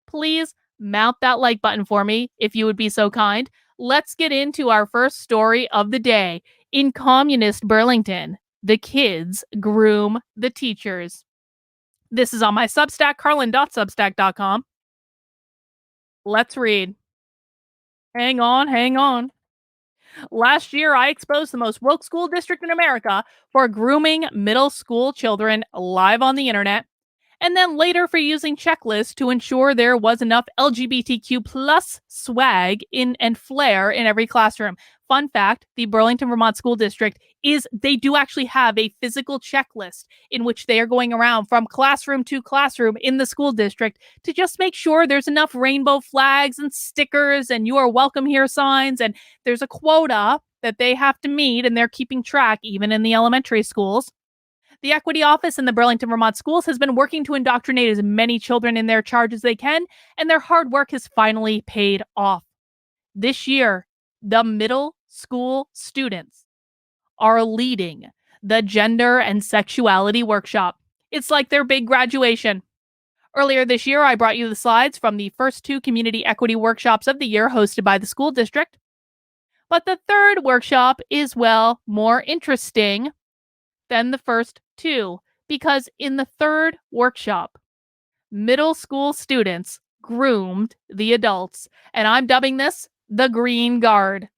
please mount that like button for me if you would be so kind. Let's get into our first story of the day. In communist Burlington, the kids groom the teachers. This is on my Substack, karlyn.substack.com. Let's read. Hang on, hang on. Last year, I exposed the most woke school district in America for grooming middle school children live on the internet, and then later for using checklists to ensure there was enough LGBTQ plus swag in and flair in every classroom. Fun fact, the Burlington, Vermont school district they do actually have a physical checklist in which they are going around from classroom to classroom in the school district to just make sure there's enough rainbow flags and stickers and you are welcome here signs, and there's a quota that they have to meet, and they're keeping track even in the elementary schools. The Equity Office in the Burlington, Vermont schools has been working to indoctrinate as many children in their charge as they can, and their hard work has finally paid off. This year, the middle school students are leading the Gender and Sexuality Workshop. It's like their big graduation. Earlier this year, I brought you the slides from the first 2 community equity workshops of the year hosted by the school district. But the third workshop is, well, more interesting than the first 2, because in the third workshop, middle school students groomed the adults, and I'm dubbing this the Green Guard.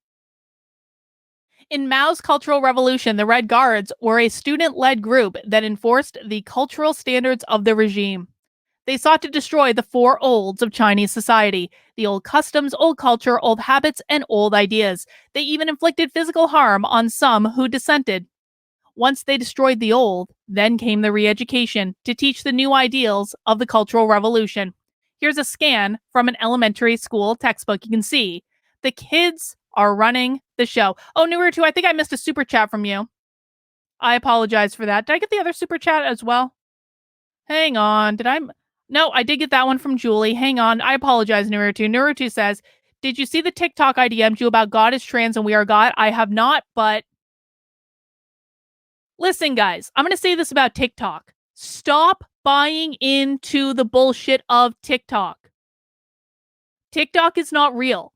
In Mao's Cultural Revolution, the Red Guards were a student-led group that enforced the cultural standards of the regime. They sought to destroy the 4 olds of Chinese society: the old customs, old culture, old habits, and old ideas. They even inflicted physical harm on some who dissented. Once they destroyed the old, then came the re-education to teach the new ideals of the Cultural Revolution. Here's a scan from an elementary school textbook. You can see the kids are running the show. Oh, Newer2, I think I missed a super chat from you. I apologize for that. Did I get the other super chat as well? Hang on. No, I did get that one from Julie. Hang on. I apologize, Newer2. Newer2 says, did you see the TikTok I DM'd you about God is trans and we are God? I have not, but listen, guys, I'm going to say this about TikTok. Stop buying into the bullshit of TikTok. TikTok is not real.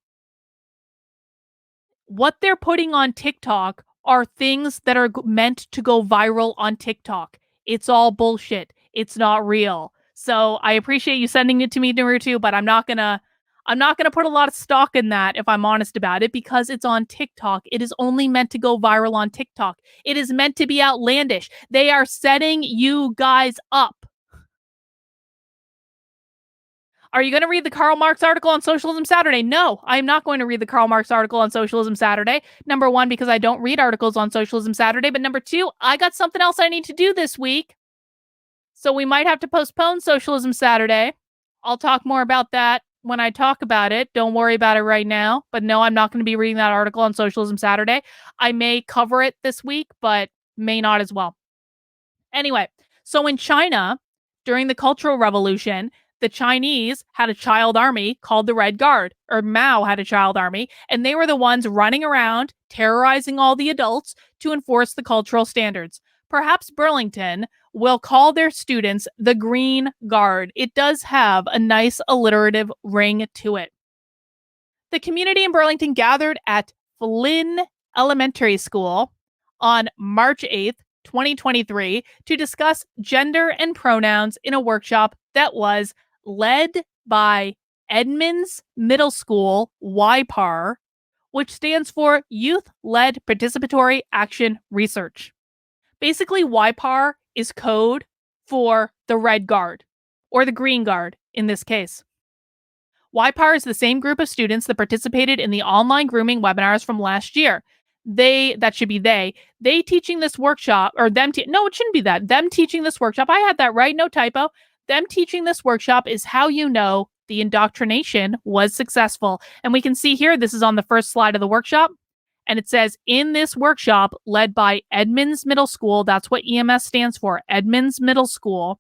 What they're putting on TikTok are things that are meant to go viral on TikTok. It's all bullshit. It's not real. So I appreciate you sending it to me, Naruto, but I'm not gonna put a lot of stock in that if I'm honest about it, because it's on TikTok. It is only meant to go viral on TikTok. It is meant to be outlandish. They are setting you guys up. Are you going to read the Karl Marx article on Socialism Saturday? No, I am not going to read the Karl Marx article on Socialism Saturday. Number 1, because I don't read articles on Socialism Saturday. But number 2, I got something else I need to do this week. So we might have to postpone Socialism Saturday. I'll talk more about that when I talk about it. Don't worry about it right now. But no, I'm not going to be reading that article on Socialism Saturday. I may cover it this week, but may not as well. Anyway, so in China, during the Cultural Revolution, the Chinese had a child army called the Red Guard, or Mao had a child army, and they were the ones running around terrorizing all the adults to enforce the cultural standards. Perhaps Burlington will call their students the Green Guard. It does have a nice alliterative ring to it. The community in Burlington gathered at Flynn Elementary School on March 8th, 2023, to discuss gender and pronouns in a workshop that was led by Edmonds Middle School YPAR, which stands for Youth-Led Participatory Action Research. Basically, YPAR is code for the Red Guard, or the Green Guard in this case. YPAR is the same group of students that participated in the online grooming webinars from last year. They teaching this workshop, or them, no, it shouldn't be that. Them teaching this workshop, I had that right, no typo. Them teaching this workshop is how you know the indoctrination was successful. And we can see here, this is on the first slide of the workshop. And it says, in this workshop led by Edmonds Middle School, that's what EMS stands for, Edmonds Middle School,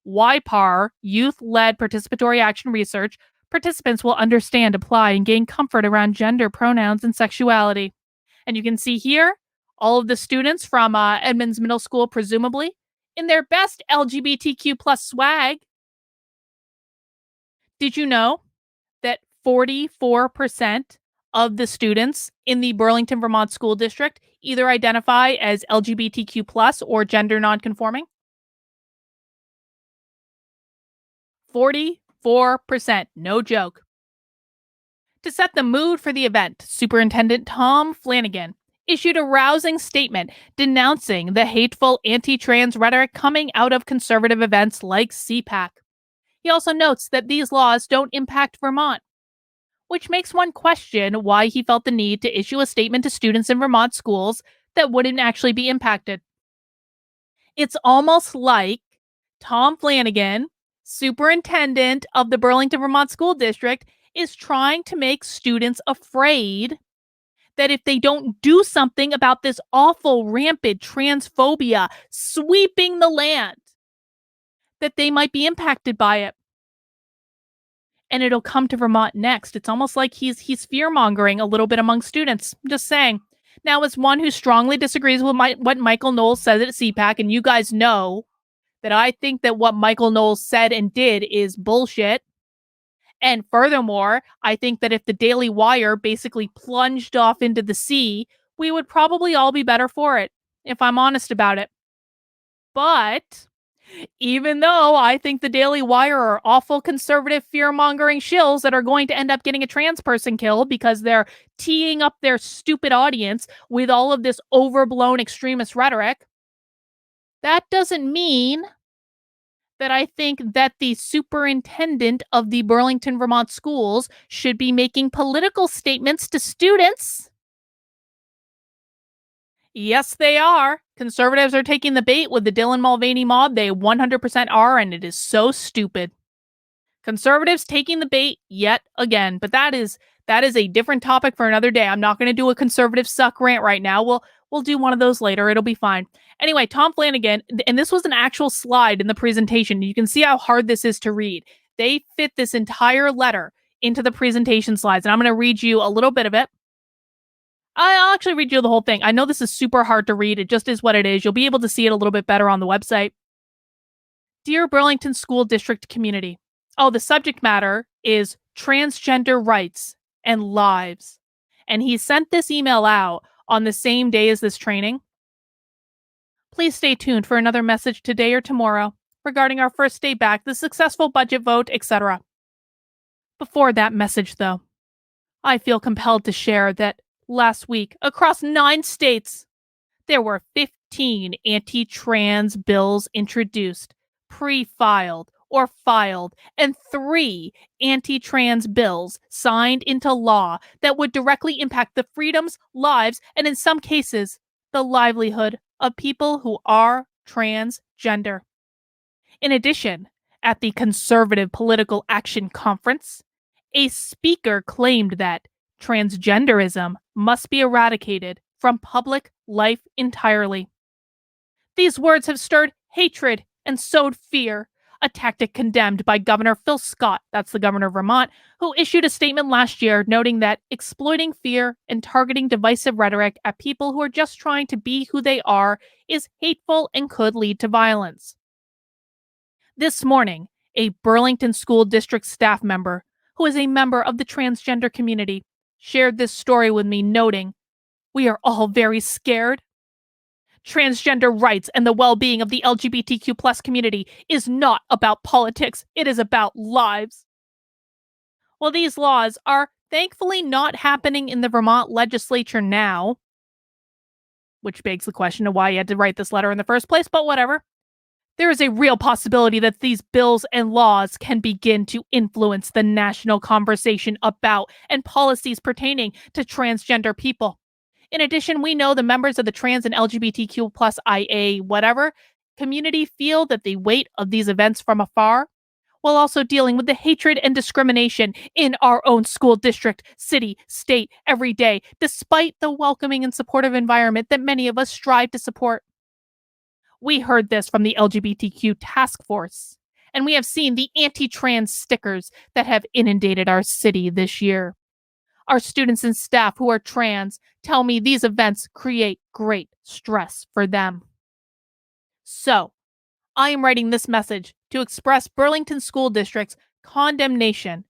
YPAR, Youth-Led Participatory Action Research, participants will understand, apply, and gain comfort around gender, pronouns, and sexuality. And you can see here, all of the students from Edmonds Middle School, presumably, in their best LGBTQ plus swag, Did you know that 44% of the students in the Burlington, Vermont school district either identify as LGBTQ plus or gender nonconforming? 44%. No joke. To set the mood for the event, Superintendent Tom Flanagan issued a rousing statement denouncing the hateful anti trans rhetoric coming out of conservative events like CPAC. He also notes that these laws don't impact Vermont, which makes one question why he felt the need to issue a statement to students in Vermont schools that wouldn't actually be impacted. It's almost like Tom Flanagan, superintendent of the Burlington, Vermont school district, is trying to make students afraid that if they don't do something about this awful, rampant transphobia sweeping the land, that they might be impacted by it. And it'll come to Vermont next. It's almost like he's fear-mongering a little bit among students. I'm just saying. Now, as one who strongly disagrees with what Michael Knowles says at CPAC, and you guys know that I think that what Michael Knowles said and did is bullshit. And furthermore, I think that if the Daily Wire basically plunged off into the sea, we would probably all be better for it, if I'm honest about it. But even though I think the Daily Wire are awful conservative fear-mongering shills that are going to end up getting a trans person killed because they're teeing up their stupid audience with all of this overblown extremist rhetoric, that doesn't mean that I think that the superintendent of the Burlington, Vermont schools should be making political statements to students. Yes, they are. Conservatives are taking the bait with the Dylan Mulvaney mob. They 100% are, and it is so stupid. Conservatives taking the bait yet again, but that is a different topic for another day. I'm not going to do a conservative suck rant right now. We'll do one of those later. It'll be fine. Anyway, Tom Flanagan, and this was an actual slide in the presentation. You can see how hard this is to read. They fit this entire letter into the presentation slides, and I'm going to read you a little bit of it. I'll actually read you the whole thing. I know this is super hard to read. It just is what it is. You'll be able to see it a little bit better on the website. Dear Burlington School District community. Oh, the subject matter is transgender rights and lives. And he sent this email out on the same day as this training. Please stay tuned for another message today or tomorrow regarding our first day back, the successful budget vote, etc. Before that message, though, I feel compelled to share that last week, across 9 states, there were 15 anti-trans bills introduced, pre-filed, or filed, and 3 anti-trans bills signed into law that would directly impact the freedoms, lives, and in some cases, the livelihood of people who are transgender. In addition, at the Conservative Political Action Conference, a speaker claimed that transgenderism must be eradicated from public life entirely. These words have stirred hatred and sowed fear, a tactic condemned by Governor Phil Scott, that's the governor of Vermont, who issued a statement last year noting that exploiting fear and targeting divisive rhetoric at people who are just trying to be who they are is hateful and could lead to violence. This morning, a Burlington School District staff member, who is a member of the transgender community, shared this story with me, noting, "We are all very scared. Transgender rights and the well-being of the LGBTQ plus community is not about politics. It is about lives." Well, these laws are thankfully not happening in the Vermont legislature now, which begs the question of why he had to write this letter in the first place, but whatever. There is a real possibility that these bills and laws can begin to influence the national conversation about and policies pertaining to transgender people. In addition, we know the members of the trans and LGBTQ plus IA whatever community feel that the weight of these events from afar, while also dealing with the hatred and discrimination in our own school district, city, state, every day, despite the welcoming and supportive environment that many of us strive to support. We heard this from the LGBTQ task force, and we have seen the anti-trans stickers that have inundated our city this year. Our students and staff who are trans tell me these events create great stress for them. So, I am writing this message to express Burlington School District's condemnation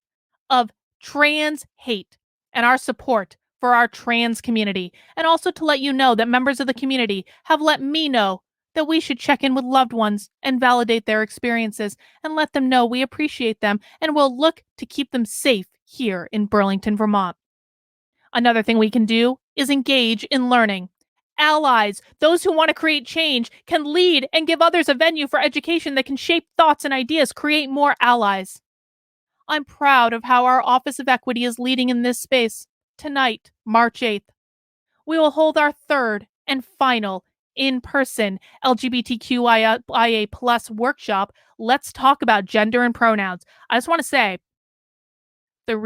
of trans hate and our support for our trans community, and also to let you know that members of the community have let me know that we should check in with loved ones and validate their experiences and let them know we appreciate them and will look to keep them safe here in Burlington, Vermont. Another thing we can do is engage in learning. Allies, those who want to create change, can lead and give others a venue for education that can shape thoughts and ideas, create more allies. I'm proud of how our Office of Equity is leading in this space. Tonight, March 8th, we will hold our third and final in-person LGBTQIA plus workshop. Let's talk about gender and pronouns. I just want to say, the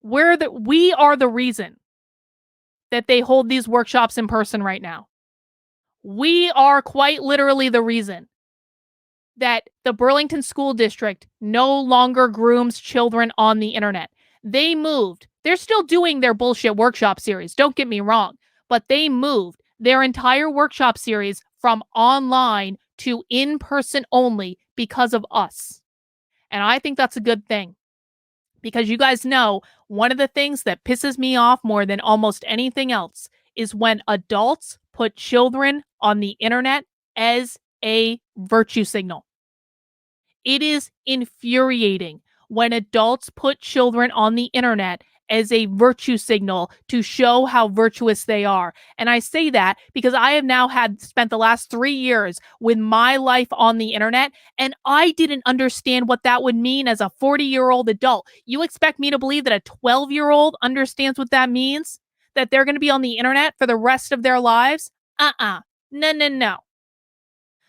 we are the reason that they hold these workshops in person right now. We are quite literally the reason that the Burlington School District no longer grooms children on the internet. They moved. They're still doing their bullshit workshop series, don't get me wrong, but they moved their entire workshop series from online to in person only because of us. And I think that's a good thing because you guys know one of the things that pisses me off more than almost anything else is when adults put children on the internet as a virtue signal. It is infuriating when adults put children on the internet as a virtue signal to show how virtuous they are. And I say that because I have now had spent the last 3 years with my life on the internet, and I didn't understand what that would mean as a 40-year-old adult. You expect me to believe that a 12-year-old understands what that means? That they're going to be on the internet for the rest of their lives? No, no, no.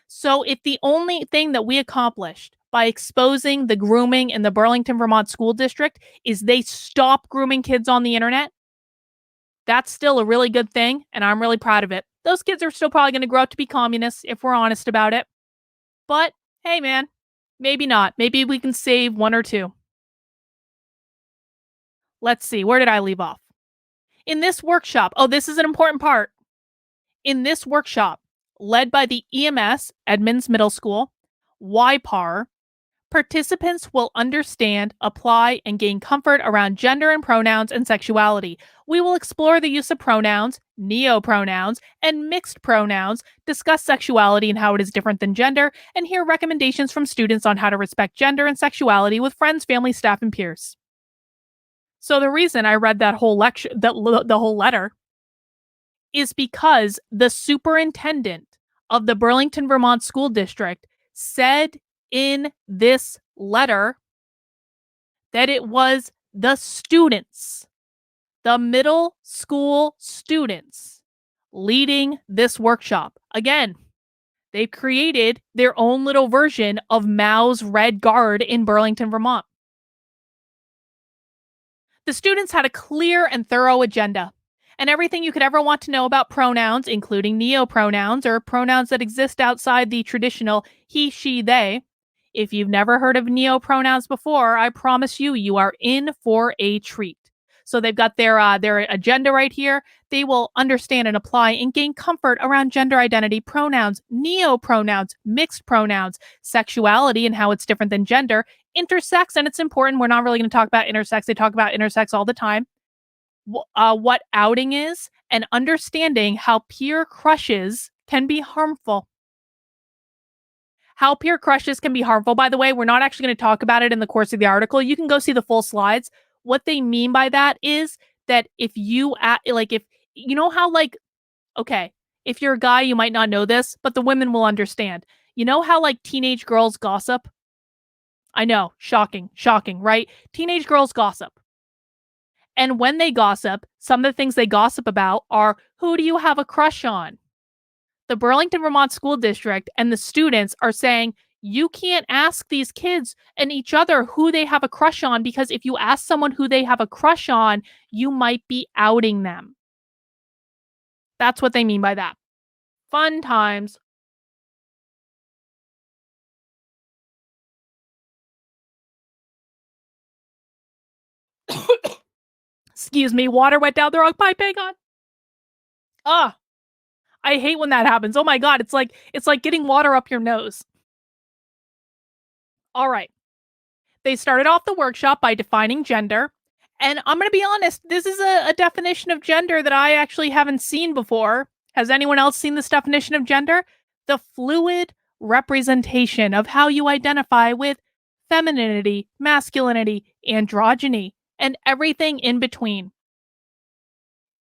So if the only thing that we accomplished by exposing the grooming in the Burlington, Vermont school district is they stop grooming kids on the internet, that's still a really good thing, and I'm really proud of it. Those kids are still probably going to grow up to be communists if we're honest about it. But hey, man, maybe not. Maybe we can save one or two. Let's see. Where did I leave off? In this workshop, oh, this is an important part. In this workshop, led by the EMS, Edmonds Middle School, YPAR, participants will understand, apply, and gain comfort around gender and pronouns and sexuality. We will explore the use of pronouns, neopronouns, and mixed pronouns, discuss sexuality and how it is different than gender, and hear recommendations from students on how to respect gender and sexuality with friends, family, staff, and peers. So the reason I read that whole lecture, the whole letter, is because the superintendent of the Burlington, Vermont school district said in this letter that it was the students, the middle school students, leading this workshop. Again, they've created their own little version of Mao's Red Guard in Burlington, Vermont. The students had a clear and thorough agenda, and everything you could ever want to know about pronouns, including neopronouns or pronouns that exist outside the traditional he, she, they. If you've never heard of neopronouns before, I promise you, you are in for a treat. So they've got their agenda right here. They will understand and apply and gain comfort around gender identity, pronouns, neopronouns, mixed pronouns, sexuality and how it's different than gender, intersex, and it's important. We're not really going to talk about intersex. They talk about intersex all the time. What outing is, and understanding how peer crushes can be harmful. How peer crushes can be harmful, by the way, we're not actually going to talk about it in the course of the article. You can go see the full slides. What they mean by that is that if you, if you know how, okay, if you're a guy, you might not know this, but the women will understand. You know how, teenage girls gossip? I know, shocking, right? Teenage girls gossip. And when they gossip, some of the things they gossip about are, who do you have a crush on? The Burlington, Vermont school district and the students are saying, you can't ask these kids and each other who they have a crush on, because if you ask someone who they have a crush on, you might be outing them. That's what they mean by that. Fun times. Excuse me, water went down the wrong pipe. Hang on. I hate when that happens. Oh my God, it's like getting water up your nose. All right. They started off the workshop by defining gender. And I'm going to be honest, this is a definition of gender that I actually haven't seen before. Has anyone else seen this definition of gender? The fluid representation of how you identify with femininity, masculinity, androgyny, and everything in between.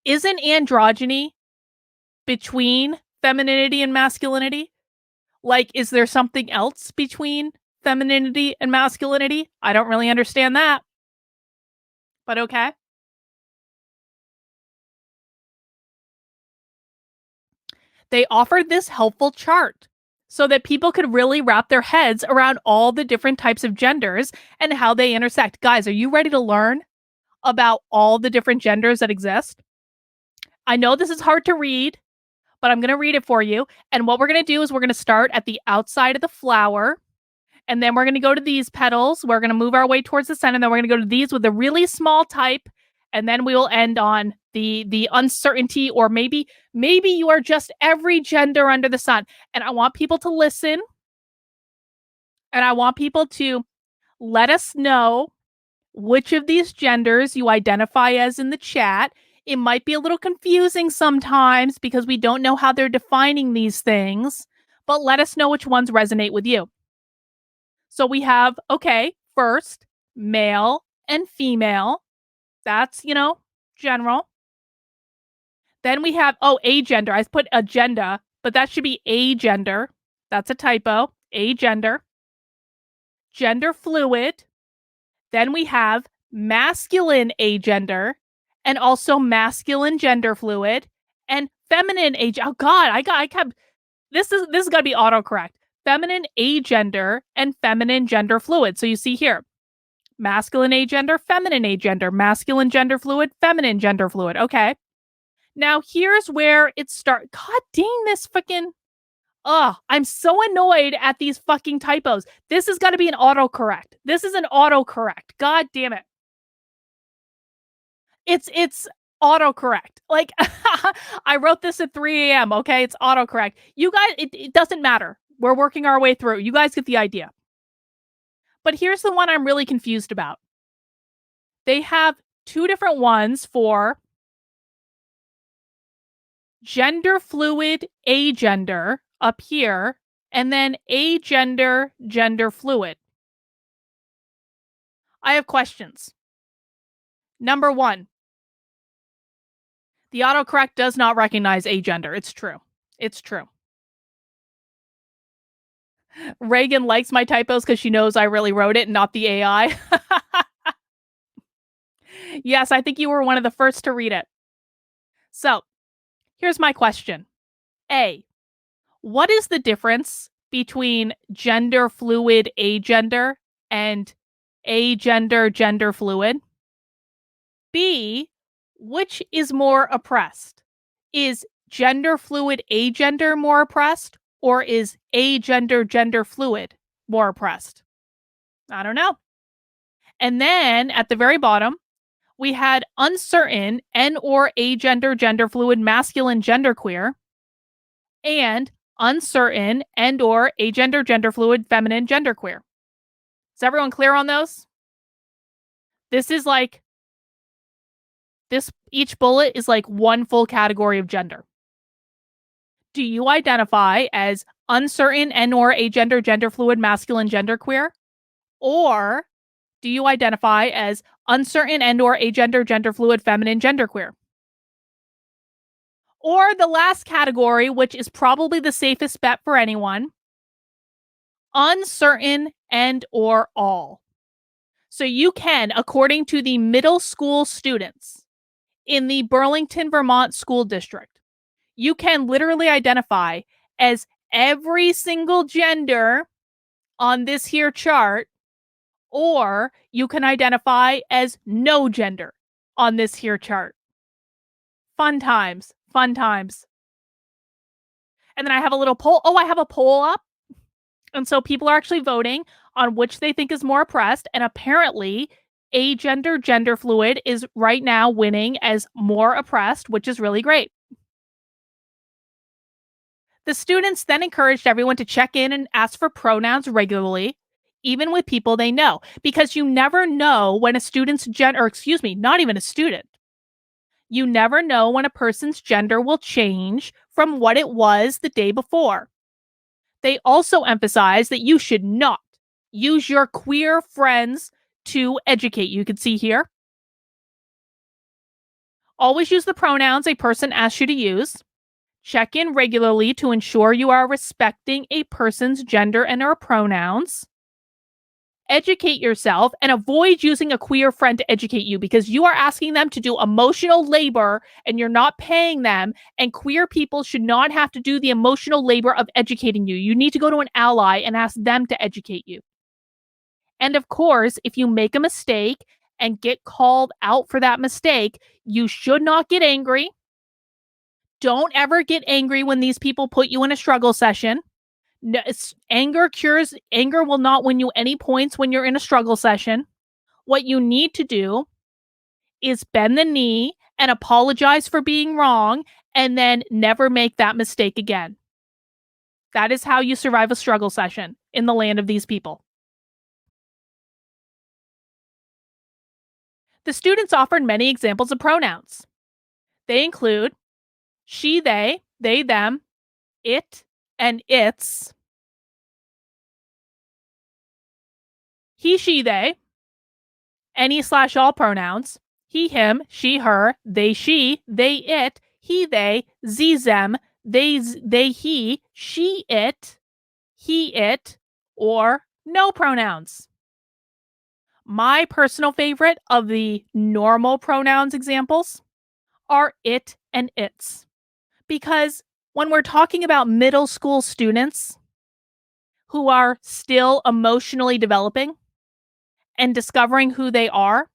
Isn't androgyny between femininity and masculinity? Like, is there something else between femininity and masculinity? I don't really understand that, but okay. They offered this helpful chart so that people could really wrap their heads around all the different types of genders and how they intersect. Guys, are you ready to learn about all the different genders that exist? I know this is hard to read, but I'm going to read it for you. And what we're going to do is we're going to start at the outside of the flower. And then we're going to go to these petals. We're going to move our way towards the center. And then we're going to go to these with a really small type. And then we will end on the uncertainty, or maybe you are just every gender under the sun. And I want people to listen. And I want people to let us know which of these genders you identify as in the chat. It might be a little confusing sometimes because we don't know how they're defining these things, but let us know which ones resonate with you. So we have, okay, first, male and female. That's, general. Then we have, agender. I put agenda, but that should be agender. That's a typo. Agender. Gender fluid. Then we have masculine agender and also masculine gender fluid and feminine age. Oh God, I kept this is gonna be autocorrect. Feminine agender and feminine gender fluid. So you see here, masculine agender, feminine agender, masculine gender fluid, feminine gender fluid. Okay. Now here's where it starts. God dang this fucking. Ugh, I'm so annoyed at these fucking typos. This is gotta be an autocorrect. This is an autocorrect. God damn it. It's autocorrect. Like, I wrote this at 3 a.m. Okay, it's autocorrect. You guys, it doesn't matter. We're working our way through. You guys get the idea. But here's the one I'm really confused about. They have two different ones for gender fluid agender up here, and then agender gender fluid. I have questions. Number one, the autocorrect does not recognize agender. It's true. It's true. Reagan likes my typos because she knows I really wrote it and not the AI. Yes, I think you were one of the first to read it. So, here's my question. A, what is the difference between gender fluid agender and agender gender fluid? B, which is more oppressed? Is gender fluid agender more oppressed, or is agender gender fluid more oppressed? I don't know. And then at the very bottom, we had uncertain and or agender gender fluid masculine genderqueer and uncertain and or agender gender fluid feminine genderqueer. Is everyone clear on those? This is like each bullet is like one full category of gender. Do you identify as uncertain and or agender gender fluid masculine genderqueer? Or do you identify as uncertain and or agender gender fluid feminine genderqueer? Or the last category, which is probably the safest bet for anyone, uncertain and or all. So you can, according to the middle school students in the Burlington, Vermont school district, you can literally identify as every single gender on this here chart, or you can identify as no gender on this here chart. Fun times, fun times. And then I have a little poll. Oh, I have a poll up. And so people are actually voting on which they think is more oppressed. And apparently, agender gender fluid is right now winning as more oppressed, which is really great. The students then encouraged everyone to check in and ask for pronouns regularly, even with people they know, because you never know when a student's gender, or excuse me, not even a student, you never know when a person's gender will change from what it was the day before. They also emphasize that you should not use your queer friends to educate you. You can see here. Always use the pronouns a person asks you to use. Check in regularly to ensure you are respecting a person's gender and or pronouns. Educate yourself and avoid using a queer friend to educate you because you are asking them to do emotional labor and you're not paying them. And queer people should not have to do the emotional labor of educating you. You need to go to an ally and ask them to educate you. And of course, if you make a mistake and get called out for that mistake, you should not get angry. Don't ever get angry when these people put you in a struggle session. No, anger will not win you any points when you're in a struggle session. What you need to do is bend the knee and apologize for being wrong and then never make that mistake again. That is how you survive a struggle session in the land of these people. The students offered many examples of pronouns. They include she, they, them, it, and its, he, she, they, any/all pronouns, he, him, she, her, they, she, they, it, he, they, ze, them, they, he, she, it, he, it, or no pronouns. My personal favorite of the normal pronouns examples are it and its. Because when we're talking about middle school students who are still emotionally developing and discovering who they are,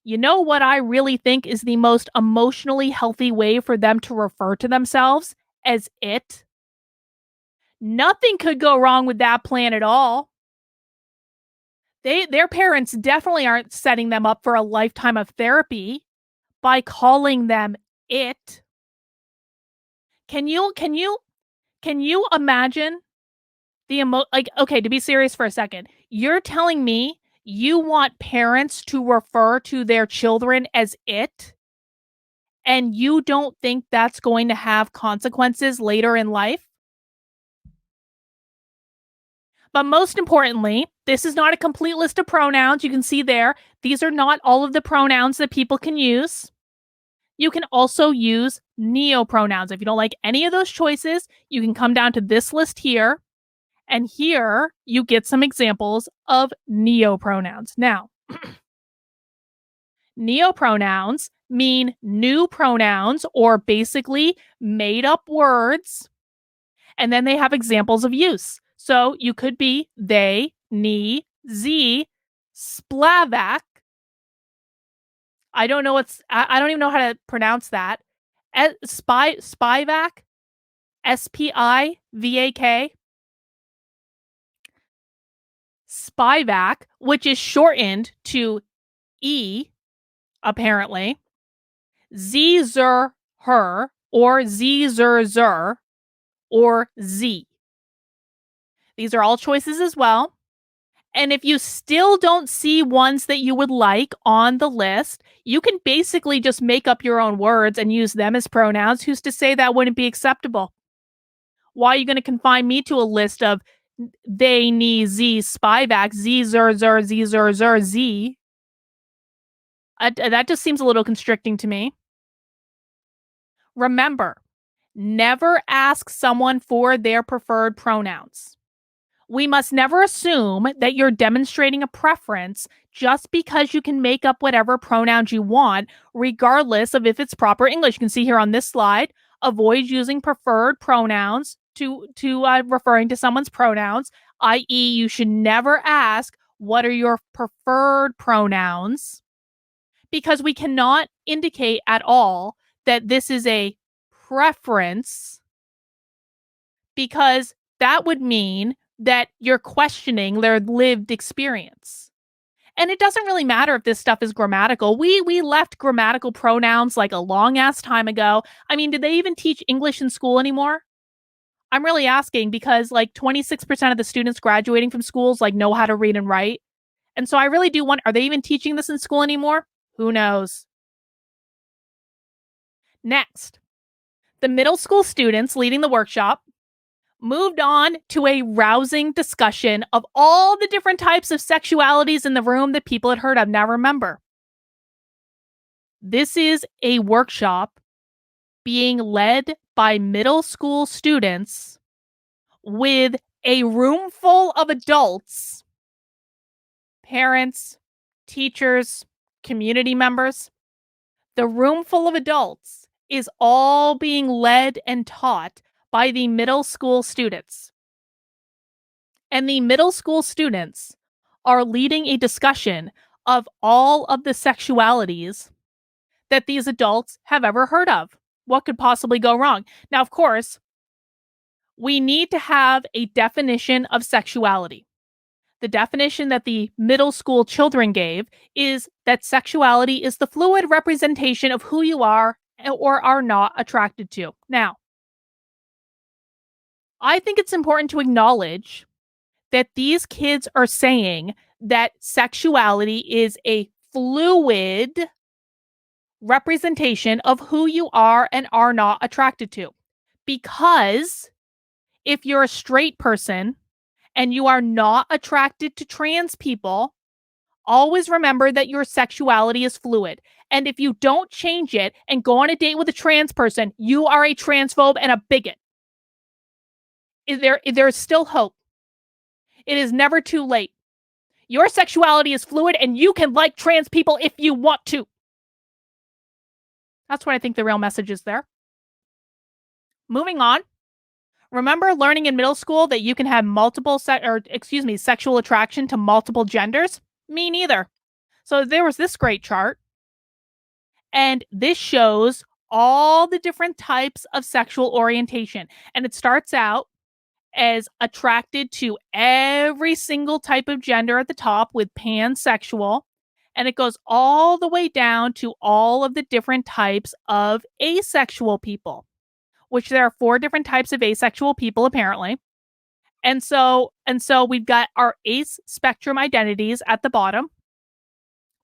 you know what I really think is the most emotionally healthy way for them to refer to themselves as it? Nothing could go wrong with that plan at all. Their parents definitely aren't setting them up for a lifetime of therapy by calling them it. Can you imagine okay, to be serious for a second. You're telling me you want parents to refer to their children as it, and you don't think that's going to have consequences later in life? But most importantly, this is not a complete list of pronouns. You can see there, these are not all of the pronouns that people can use. You can also use neopronouns. If you don't like any of those choices, you can come down to this list here. And here you get some examples of neopronouns. Now, neopronouns mean new pronouns or basically made up words. And then they have examples of use. So you could be they, ne, ze, splavak. I don't know I don't even know how to pronounce that. Spivak, Spivak. Spivak, which is shortened to E, apparently. Zer, her, or zer, or Z. These are all choices as well. And if you still don't see ones that you would like on the list, you can basically just make up your own words and use them as pronouns. Who's to say that wouldn't be acceptable? Why are you going to confine me to a list of they, ne, z, spivak, zer, z? That just seems a little constricting to me. Remember, never ask someone for their preferred pronouns. We must never assume that you're demonstrating a preference just because you can make up whatever pronouns you want, regardless of if it's proper English. You can see here on this slide, avoid using preferred pronouns to referring to someone's pronouns, i.e. you should never ask, what are your preferred pronouns? Because we cannot indicate at all that this is a preference, because that would mean that you're questioning their lived experience. And it doesn't really matter if this stuff is grammatical. We left grammatical pronouns like a long ass time ago. I mean, did they even teach English in school anymore? I'm really asking because like 26% of the students graduating from schools like know how to read and write. And so I really do wonder, are they even teaching this in school anymore? Who knows? Next, the middle school students leading the workshop moved on to a rousing discussion of all the different types of sexualities in the room that people had heard of. Now remember, this is a workshop being led by middle school students with a room full of adults, parents, teachers, community members. The room full of adults is all being led and taught by the middle school students. And the middle school students are leading a discussion of all of the sexualities that these adults have ever heard of. What could possibly go wrong? Now, of course, we need to have a definition of sexuality. The definition that the middle school children gave is that sexuality is the fluid representation of who you are or are not attracted to. Now, I think it's important to acknowledge that these kids are saying that sexuality is a fluid representation of who you are and are not attracted to. Because if you're a straight person and you are not attracted to trans people, always remember that your sexuality is fluid. And if you don't change it and go on a date with a trans person, you are a transphobe and a bigot. There is still hope. It is never too late. Your sexuality is fluid and you can like trans people if you want to. That's what I think the real message is there. Moving on. Remember learning in middle school that you can have sexual attraction to multiple genders? Me neither. So there was this great chart, and this shows all the different types of sexual orientation. And it starts out as attracted to every single type of gender at the top with pansexual. And it goes all the way down to all of the different types of asexual people, which there are 4 different types of asexual people, apparently. And so we've got our ace spectrum identities at the bottom,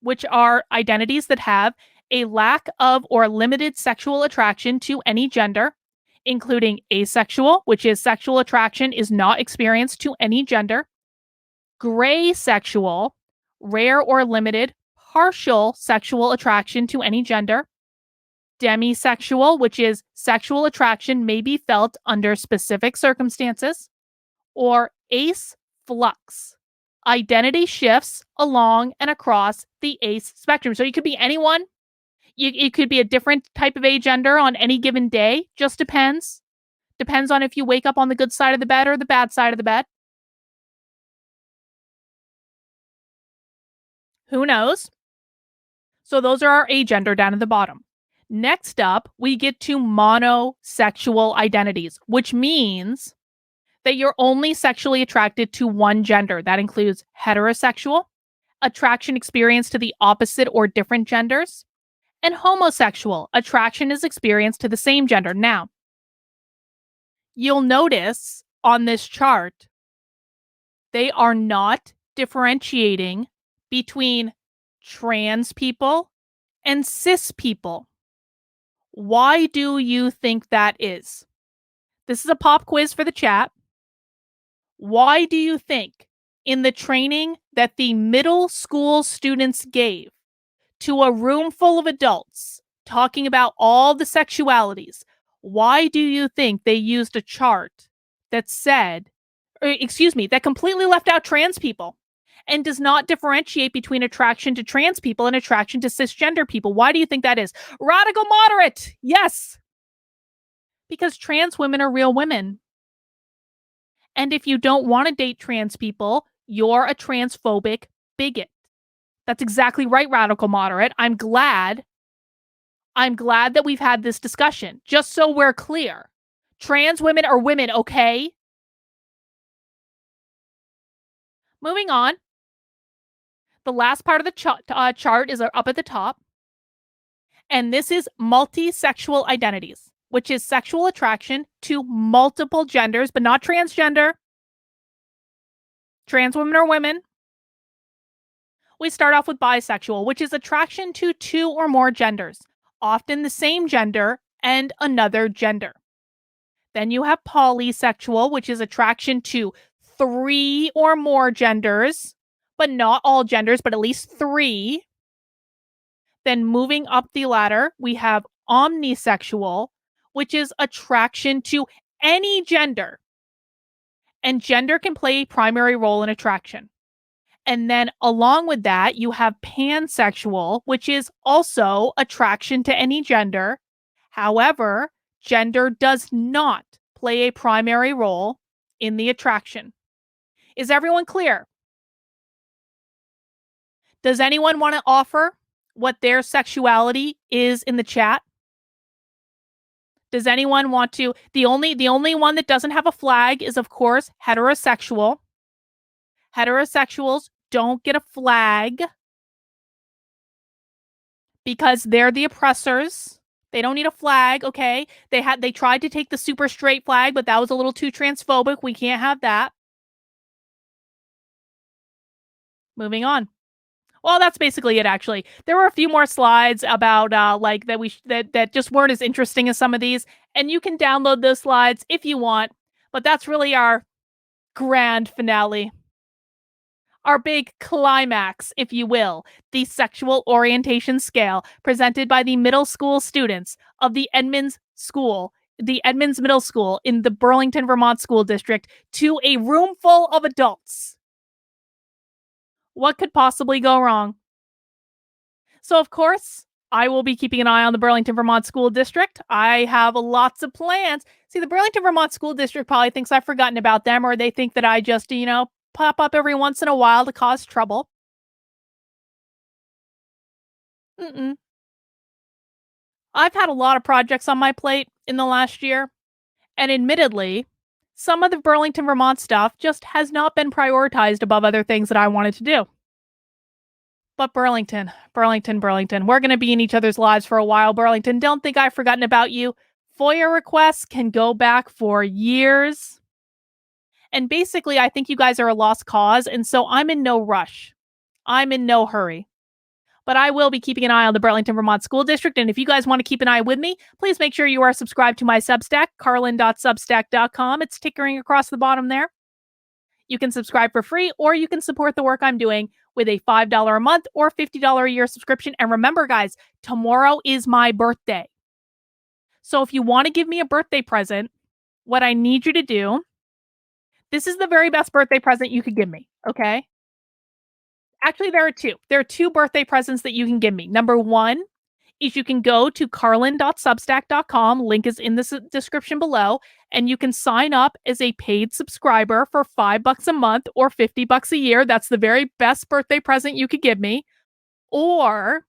which are identities that have a lack of or limited sexual attraction to any gender, including asexual, which is sexual attraction is not experienced to any gender, gray sexual, rare or limited partial sexual attraction to any gender, demisexual, which is sexual attraction may be felt under specific circumstances, or ace flux. Identity shifts along and across the ace spectrum. So you could be anyone. It could be a different type of agender on any given day. Just depends. Depends on if you wake up on the good side of the bed or the bad side of the bed. Who knows? So those are our agender down at the bottom. Next up, we get to monosexual identities, which means that you're only sexually attracted to one gender. That includes heterosexual, attraction experienced to the opposite or different genders, and homosexual, attraction is experienced to the same gender. Now, you'll notice on this chart, they are not differentiating between trans people and cis people. Why do you think that is? This is a pop quiz for the chat. Why do you think in the training that the middle school students gave to a room full of adults talking about all the sexualities, why do you think they used a chart that said, that completely left out trans people and does not differentiate between attraction to trans people and attraction to cisgender people? Why do you think that is? Radical moderate. Yes. Because trans women are real women. And if you don't want to date trans people, you're a transphobic bigot. That's exactly right, radical moderate. I'm glad that we've had this discussion, just so we're clear. Trans women are women, okay? Moving on. The last part of the chart is up at the top. And this is multisexual identities. which is sexual attraction to multiple genders, but not transgender. Trans women are women. We start off with bisexual, which is attraction to two or more genders, often the same gender and another gender. Then you have polysexual, which is attraction to three or more genders, but not all genders, but at least three. Then moving up the ladder, we have omnisexual, which is attraction to any gender. And gender can play a primary role in attraction. And then along with that, you have pansexual, which is also attraction to any gender. However, gender does not play a primary role in the attraction. Is everyone clear? Does anyone want to offer what their sexuality is in the chat? Does anyone want to? The only one that doesn't have a flag is, of course, heterosexual. Heterosexuals don't get a flag because they're the oppressors. They don't need a flag, okay? They tried to take the super straight flag, but that was a little too transphobic. We can't have that. Moving on. Well, that's basically it, actually. There were a few more slides about like that just weren't as interesting as some of these, and you can download those slides if you want. But that's really our grand finale. Our big climax, if you will, the sexual orientation scale presented by the middle school students of the Edmonds Middle School in the Burlington, Vermont school district to a room full of adults. What could possibly go wrong? So, of course, I will be keeping an eye on the Burlington, Vermont school district. I have lots of plans. See, the Burlington, Vermont school district probably thinks I've forgotten about them, or they think that I just, pop up every once in a while to cause trouble. Mm-mm. I've had a lot of projects on my plate in the last year, and admittedly, some of the Burlington, Vermont stuff just has not been prioritized above other things that I wanted to do. But Burlington, we're going to be in each other's lives for a while, Burlington. Don't think I've forgotten about you. FOIA requests can go back for years. And basically, I think you guys are a lost cause, and so I'm in no rush. I'm in no hurry. But I will be keeping an eye on the Burlington, Vermont School District, and if you guys want to keep an eye with me, please make sure you are subscribed to my Substack, karlyn.substack.com. It's tickering across the bottom there. You can subscribe for free, or you can support the work I'm doing with a $5 a month or $50 a year subscription. And remember, guys, tomorrow is my birthday. So if you want to give me a birthday present, what I need you to do, this is the very best birthday present you could give me, okay? Actually, there are two. There are two birthday presents that you can give me. Number one is you can go to karlyn.substack.com. Link is in the description below. And you can sign up as a paid subscriber for $5 a month or $50 a year. That's the very best birthday present you could give me. Or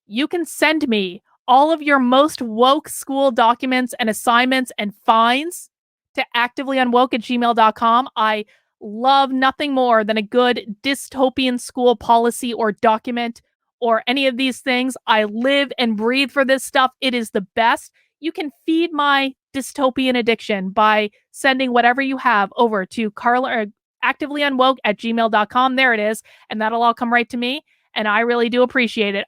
you can send me all of your most woke school documents and assignments and fines to activelyunwoke@gmail.com. I love nothing more than a good dystopian school policy or document or any of these things. I live and breathe for this stuff. It is the best. You can feed my dystopian addiction by sending whatever you have over to activelyunwoke@gmail.com. There it is. And that'll all come right to me. And I really do appreciate it.